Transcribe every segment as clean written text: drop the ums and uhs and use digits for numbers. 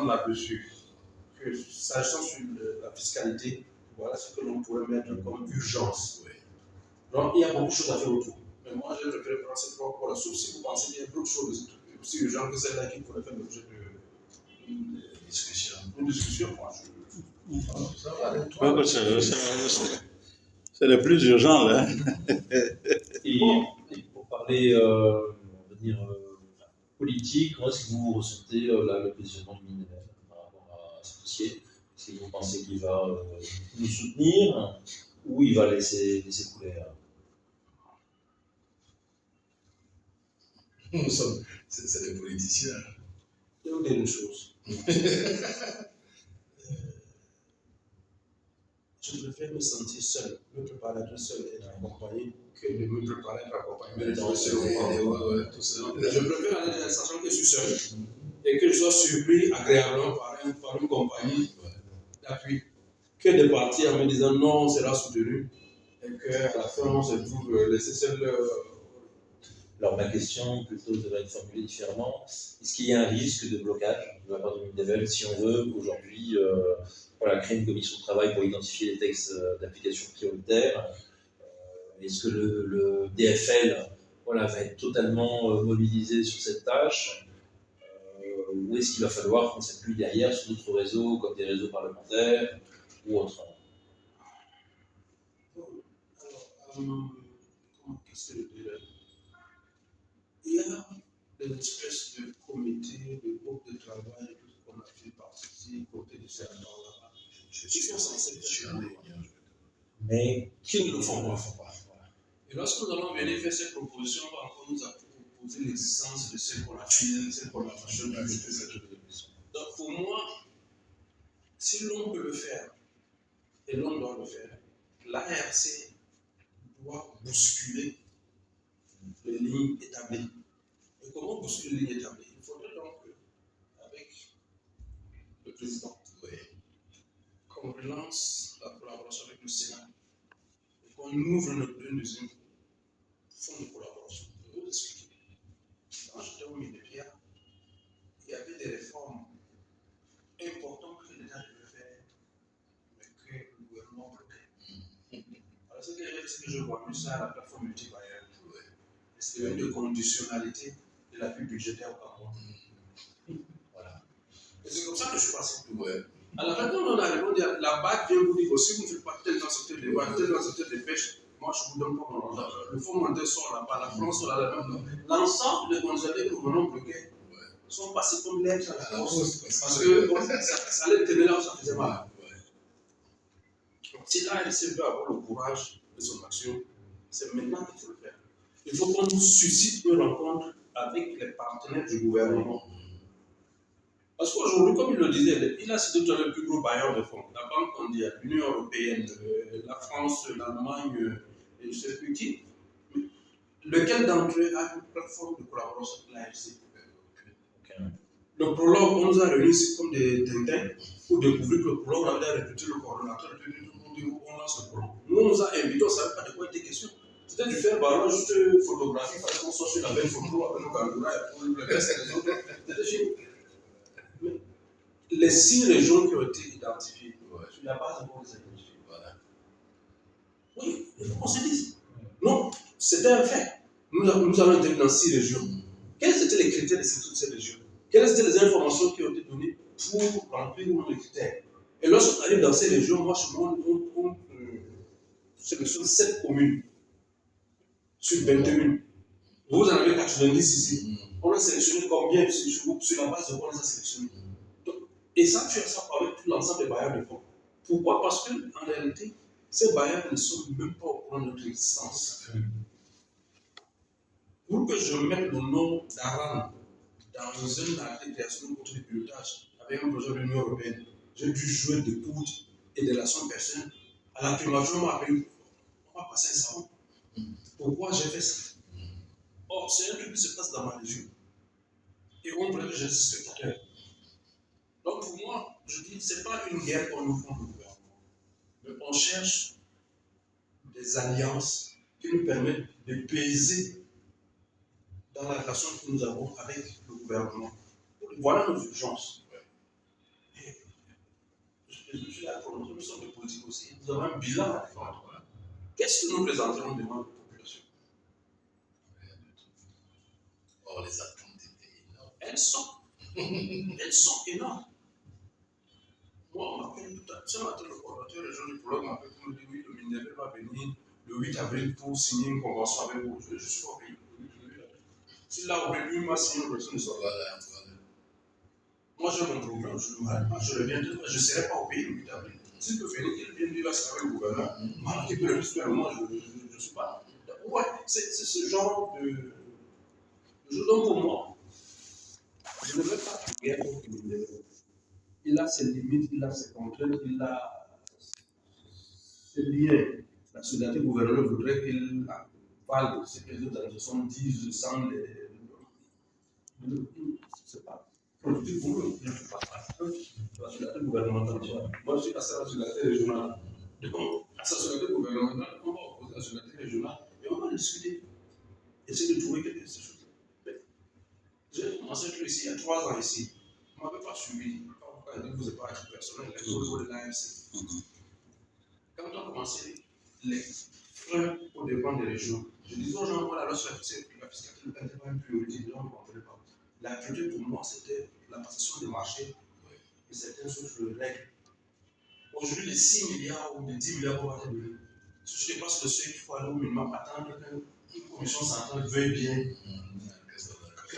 prendre là-dessus. S'agissant sur la fiscalité, voilà ce que l'on pourrait mettre comme urgence. Oui. Donc, il y a beaucoup de choses à faire autour. Mais moi, je préfère prendre ces trois points-là, sauf si vous pensez qu'il y a d'autres choses aussi urgentes que celles-là qui pourraient faire l'objet d'une discussion. Une discussion, moi, ça va aller. C'est le plus urgent, là. Et pour parler, on va dire, politique, comment est-ce que vous ressentez le positionnement du ministère par rapport à ce dossier? Est-ce que vous pensez qu'il va nous soutenir ou il va laisser couler C'est des politiciens. Je vais vous dire une chose. Je préfère me sentir seul, me préparer à être seul et être accompagné que de me préparer à être accompagné. Je préfère aller dans la sensation que je suis seul et que je sois surpris agréablement par une compagnie d'appui que de partir en me disant non, on sera soutenu et qu'à la fin on se trouve laissé seul. Alors ma question plutôt devrait être formulée différemment. Est-ce qu'il y a un risque de blocage de la part de Mindeville si on veut aujourd'hui créer une commission de travail pour identifier les textes d'application prioritaires? Est-ce que le DFL va être totalement mobilisé sur cette tâche ou est-ce qu'il va falloir qu'on s'appuie derrière sur d'autres réseaux comme des réseaux parlementaires ou autres? Qu'est-ce que je dirais? Il y a des espèces de comités, de groupes de travail qu'on a fait participer, côté de certains là-bas. Qui sont censés faire mais qui ne le font pas. Voilà. Et lorsque nous allons venir faire ces propositions, on va encore nous proposer l'existence de ce qu'on a fait, ce qu'on a fait. Donc pour moi, si l'on peut le faire, et l'on doit le faire, l'ARC doit bousculer les lignes établies. Et comment bousculer les lignes établies? Il faudrait donc, avec le président, qu'on relance la collaboration avec le Sénat et qu'on ouvre notre deuxième fonds de collaboration. Je vais vous expliquer. Quand j'étais au Mindeville, il y avait des réformes importantes que l'État devait faire, mais que le gouvernement bloquait. Alors, ce que j'ai fait, c'est que je vois plus ça à la plateforme multibarrière. C'est une de conditionnalité de l'appui budgétaire au Cameroun. Voilà. Et c'est comme ça que je suis passé. À la fin, quand on a répondu, la BAC vient vous dire que si vous ne faites pas tel dans ce secteur de voie, tel dans ce secteur de pêche, moi je ne vous donne pas mon argent. Le fonds monétaire sort là-bas, la France sort là-bas. L'ensemble des conditionnalités que nous venons bloquer sont passées comme lettres à la France. Parce que ça allait tenir là où ça faisait mal. Donc, si là, elle veut avoir le courage de son action, c'est maintenant qu'il faut le faire. Il faut qu'on suscite une rencontre avec les partenaires du gouvernement. Parce qu'aujourd'hui, comme il le disait, il a cité tout à l'heure le plus gros bailleur de fonds. La Banque mondiale, l'Union européenne, la France, l'Allemagne, et je ne sais plus qui. Lequel d'entre eux a une plateforme de collaboration avec l'ARC? Le prologue, on nous a réunis comme des tintins pour découvrir que le prologue, on avait recruté le coordonnateur, on lance le prologue. Nous, on nous a invités, on ne savait pas de quoi il était question. C'était du faire ballon, juste photographie, parce qu'on soit sur la même photo avec nos caméras et pour le reste des autres. C'était fini. Mais les 6 régions qui ont été identifiées, sur la base de quoi on les a identifiées. Oui, il faut qu'on se dise. Non, c'était un fait. Nous avons été dans 6 régions. Quels étaient les critères de toutes ces régions? Quelles étaient les informations qui ont été données pour remplir nos critères? Et lorsqu'on arrive dans ces régions, moi, on sélectionne 7 communes sur 21. Vous en avez 90 ici. On a sélectionné combien sur la base de quoi on les a sélectionnés? Et ça, tu as ça avec tout l'ensemble des bailleurs de fonds. Pourquoi? Parce qu'en réalité, ces bailleurs ne sont même pas au courant de notre existence. Pour que je mette le nom d'Aran dans une création de de pilotage avec un projet de l'Union européenne, j'ai dû jouer de toutes et de relations personnelles. À la primature, on m'a appelé, on va passer un savon. Pourquoi j'ai fait ça? Or, c'est un truc qui se passe dans ma région. Et on voudrait que je sois spectateur. Donc, pour moi, je dis, ce n'est pas une guerre qu'on nous fait au gouvernement. Mais on cherche des alliances qui nous permettent de peser dans la relation que nous avons avec le gouvernement. Voilà nos urgences. nous sommes des politiques aussi. Nous avons un bilan à défendre. Qu'est-ce que nous présenterons devant la population? Or, les attentes étaient énormes. Elles sont énormes. Moi, on m'appelle tout à l'heure. Ce matin, le coordinateur régional du prologue m'appelle pour me dire oui, le Mindebel va venir le 8 avril pour signer une convention avec vous. Je suis au pays. S'il a ouvert une masse, signer une personne ne sera Voilà. Moi, j'ai mon programme, je reviendrai, je ne serai pas au pays le 8 avril. S'il peut venir, qu'il vienne vivre avec le gouvernement. Moi, qui peut le plus moi, je ne suis pas. Ouais, c'est ce genre de. Je donne pour moi. Je ne veux pas qu'il y ait contre le. Il a ses limites, il a ses contraintes, il a ses liens. La solidarité gouvernementale voudrait qu'il parle de ces présidents dans 70, 100, je ne sais pas. Productif pour eux, je ne suis pas la solidarité gouvernementale. Moi, je suis passé à la solidarité régionale. Donc, à sa solidarité gouvernementale, on va opposer la solidarité régionale et on va discuter. Essayer de trouver quelque chose. J'ai commencé à ici il y a 3 ans ici. On ne m'avait pas suivi. Vous n'êtes pas à personnel, au niveau de l'AMC. Quand on a commencé les freins au dépend des régions, je disais aux gens, voilà, lorsque la fiscalité n'était pas une priorité, les gens ne comprenaient pas. La priorité pour moi, c'était la passation des marchés et certaines autres règles. Aujourd'hui, les 6 milliards ou les 10 milliards qu'on va te donner, si tu dépasses le seuil, il faut aller au minimum attendre qu'une commission centrale veuille bien.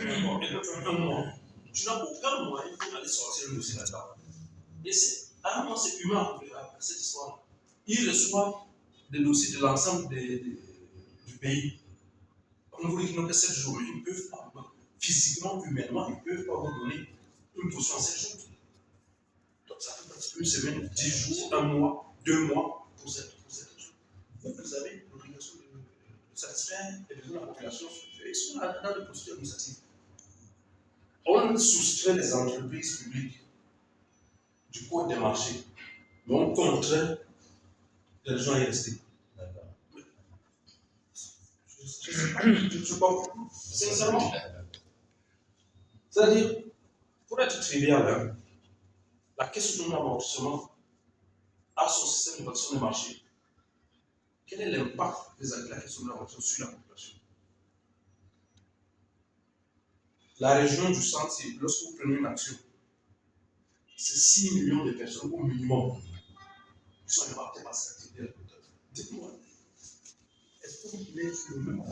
Et un mois. Tu n'as aucun moyen pour aller sortir le dossier là-dedans. Et à un moment, c'est humain après cette histoire. Ils reçoivent des dossiers de l'ensemble du pays. On vous dit qu'ils n'ont que 7 jours, mais ils ne peuvent pas, physiquement, humainement, ils ne peuvent pas vous donner une position en 7 jours. Donc ça fait une semaine, 10 jours, un mois, 2 mois pour cette chose. Donc vous avez l'obligation de satisfaire les besoins de la population. Ils sont dans des procédures administratives. On soustrait les entreprises publiques du code des marchés, mais on contraint les gens à y rester. D'accord. Je ne sais pas, sincèrement. C'est-à-dire, pour être trivial, hein, la question de l'amortissement a son système de protection des marchés. Quel est l'impact de la question de l'amortissement sur la population? La région du centre, lorsque vous prenez une action, c'est 6 millions de personnes au minimum qui sont impactées par cette activité. Dites-moi, est-ce que vous pouvez sur le même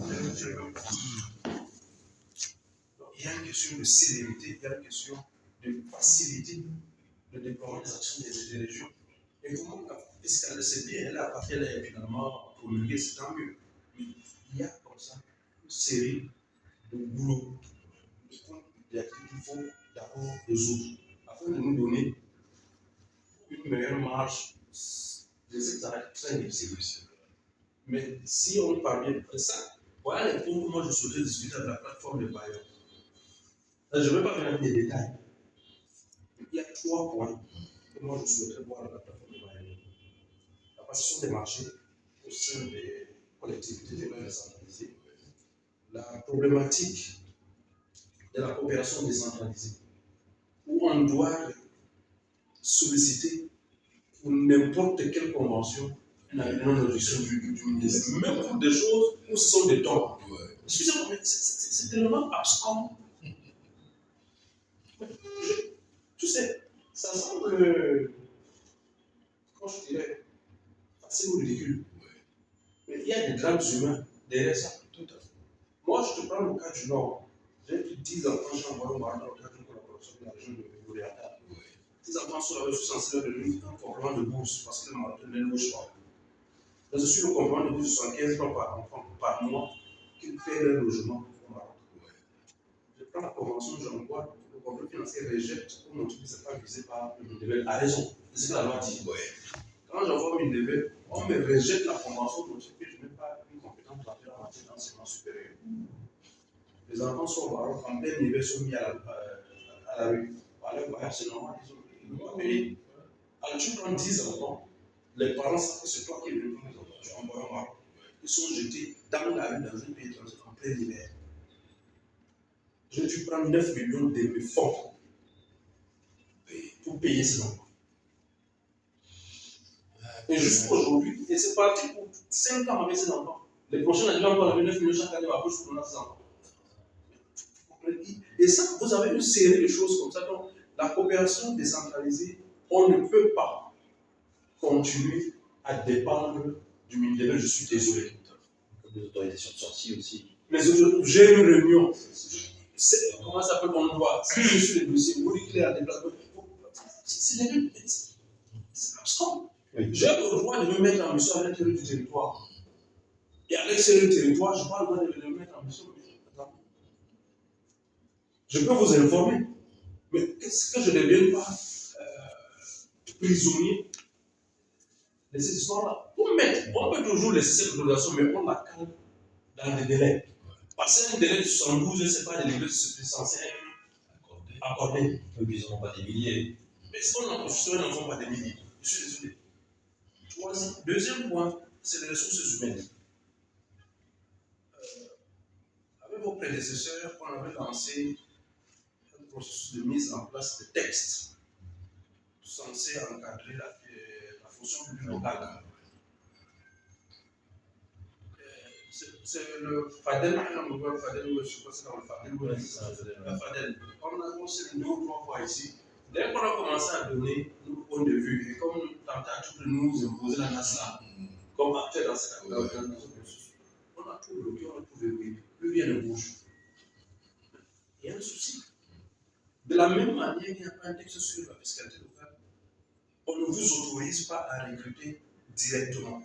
il y a une question de célérité, il y a une question de facilité de déploiement des actions des régions. Et comment la fiscalité, c'est bien, elle est finalement promulguée, c'est tant mieux. Mais il y a comme ça une série de boulots, de comptes d'activités qu'il faut d'abord résoudre, afin de nous donner une meilleure marge. Je sais que ça va être très difficile. Mais si on parvient à ça, voilà les points que moi je souhaiterais discuter avec la plateforme de bailleurs. Je ne vais pas venir avec des détails. Il y a 3 points que moi je souhaiterais voir dans la plateforme de bailleurs. La passation des marchés au sein des collectivités décentralisées. La problématique de la coopération décentralisée, où on doit solliciter pour n'importe quelle convention la non-objection du ministre, même pour des choses où ce sont des torts. Excusez-moi, mais c'est tellement abscon. Tu sais, ça semble, comment je dirais, assez ridicule. Mais il y a des drames humains derrière ça. Tout à fait. Moi, je te prends le cas du Nord. J'ai pris 10 enfants, j'ai envoyé au Maroc dans le cadre d'une collaboration de la région de Végoléata. 10 enfants sont là, je suis censé leur donner un complément de bourse parce que le Maroc ne les loge pas. Mais je suis le complément de bourse de 75 francs par enfant par mois qu'ils paient leur logement au Maroc. Je prends la convention, j'envoie, le complément financier rejette pour montrer que ce n'est pas visé par le Mindebel. A raison, c'est ce que la loi dit. Quand j'envoie au Mindebel, on me rejette la convention pour montrer que je n'ai pas une compétence en matière d'enseignement supérieur. Les enfants sont au Maroc, en plein hiver, sont mis à la rue. Alors, bah, c'est normal, ils n'ont pas payé. Alors, tu prends 10 enfants, les parents savent que c'est toi qui es venu pour les enfants, tu envoies au Maroc. Ils sont jetés dans la rue, dans un pays étranger, en plein hiver. J'ai dû prendre 9 millions de mes fonds pour payer ces enfants. Et jusqu'à aujourd'hui, et c'est parti pour 5 ans avec ses enfants. Les prochains années, on va avoir 9 millions chaque année à poche pour nos enfants. Et ça, vous avez une série de choses comme ça. Donc, la coopération décentralisée, on ne peut pas continuer à dépendre du ministère. Je suis désolé. Comme les autorisations de sortie aussi. Les autres, j'ai une réunion. Comment ça s'appelle on voit? Si je suis le dossier, vous dites qu'il est à déplacement. C'est les mêmes. C'est abscon. Oui. J'ai le droit de me mettre en mission à l'intérieur du territoire. Et à l'extérieur du territoire, je n'ai pas le droit de me mettre en mission. Je peux vous informer. Mais qu'est-ce que je ne devienne pas prisonnier de ces histoires-là? On peut toujours laisser cette autorisation, mais on la calme dans des délais. Passer un délai de 72 heures, ce n'est pas des délais censés être accordés. Eux, ils n'en ont pas des milliers. Mais si on en construit, n'en font pas des milliers. Je suis désolé. Deuxième point, c'est les ressources humaines. Avec vos prédécesseurs, on avait lancé un processus de mise en place de textes censés encadrer la fonction publique locale. C'est le FADEL, je crois que c'est dans le FADEL, la FADEL. On a commencé 2 ou 3 fois ici. Dès qu'on a commencé à donner nos points de vue, et comme tentative de nous imposer la NASLA, comme acteur dans cette processus, on a tout bloqué, on a tout verrouillé, plus rien ne bouge. Il y a un souci. De la même manière, il n'y a pas un texte sur la fiscalité locale. On ne vous autorise pas à recruter directement.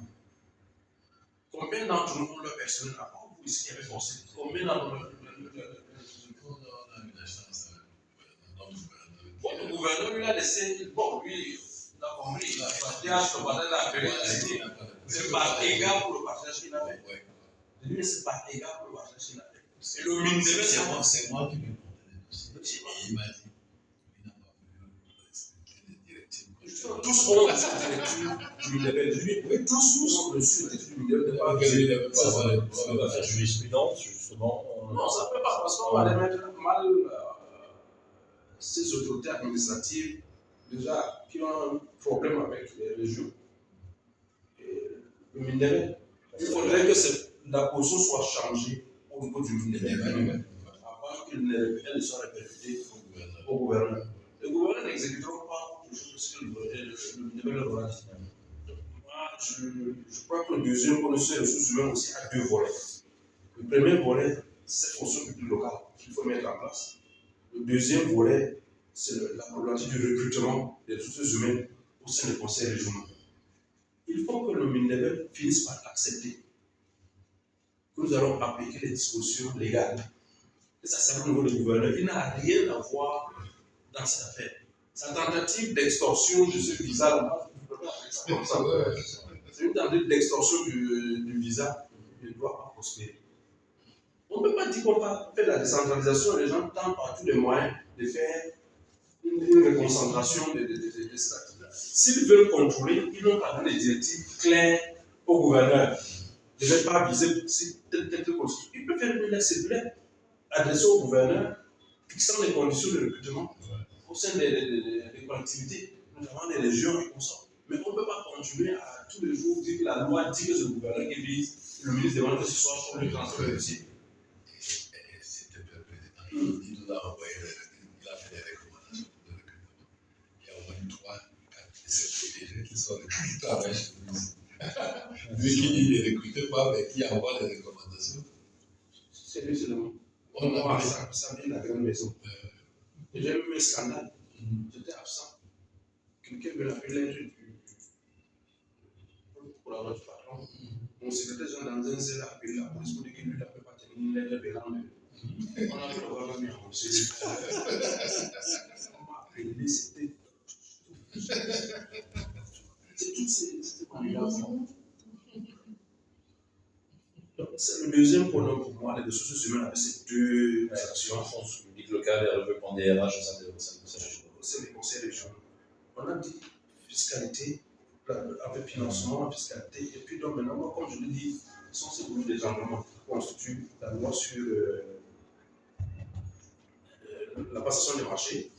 Combien d'entre nous ont leur personnel à part vous ici qui avez forcé? Combien d'entre nous le gouverneur lui a laissé, bon, lui, il a compris, il a c'est pas égal pour le partage qu'il a fait. Lui, c'est pas égal pour le partage qu'il a fait. Et le ministère, c'est moi qui lui ai montré les dossiers. Et il m'a dit, il n'a pas voulu respecter les directives. tous ont la directive du ministère. Oui, tous ont reçu la directive du ministère. Ça va faire jurisprudence, justement. Non, ça ne peut pas, parce qu'on va les mettre mal. Ces autorités administratives, déjà, qui ont un problème avec les régions. Et le ministère, il faudrait que la position soit changée au niveau du ministère, avant qu'elle ne soit répercutée au gouvernement. Le gouvernement n'exécutera pas autre chose que le ministère leur aura dit. Moi, je crois que le deuxième commission des ressources humaines aussi a 2 volets. Le premier volet, c'est la fonction publique locale qu'il faut mettre en place. Le deuxième volet, c'est la problématique du recrutement des ressources humaines au sein des conseils régionaux. Il faut que le ministère finisse par accepter que nous allons appliquer les dispositions légales. Et ça, c'est au niveau du gouverneur. Il n'a rien à voir dans cette affaire. Sa tentative d'extorsion de ce visa-là, c'est une tentative d'extorsion du visa, il ne doit pas prospérer. On ne peut pas dire qu'on va faire la décentralisation et les gens tentent par tous les moyens de faire une reconcentration de cette activité. S'ils veulent contrôler, ils n'ont pas donné des directives claires au gouverneur. Ils ne veulent pas viser telle constitution. Ils peuvent faire une lettre circulaire adressée au gouverneur, fixant les conditions de recrutement au sein des collectivités, notamment des régions et consorts. Mais on ne peut pas continuer à tous les jours dire que la loi dit que c'est le gouverneur qui vise, le ministre demande que ce soit pour le transfert de dossier. C'était le président, il nous a envoyé, il a fait des recommandations de recrutement. Il y a au moins 3, 4, 7 PDG qui sont recrutés, qui travaillent chez nous. Lui qui dit qu'il ne recrute pas, mais qui envoie des recommandations. C'est lui, c'est le mot. On a ça vient de la grande maison. Et j'ai eu un scandale. J'étais absent. Quelqu'un me l'a fait l'être pour avoir du patron. Mon secrétaire général dans un zèle a appelé la police pour dire que lui ne peut pas tenir une lettre de langue. On a pu le voir même en conseil. On m'a appelé, c'était. C'est toutes ces manipulations. C'est le deuxième problème pour moi, les ressources humaines avec ces 2 actions. La fonction publique locale et le développement des RH au sein des c'est les conseils régionaux. On a dit fiscalité, avec financement, fiscalité, et puis donc maintenant, moi, comme je l'ai dit, ce sont ces groupes de gendarmes qui constituent la loi sur la passation des marchés.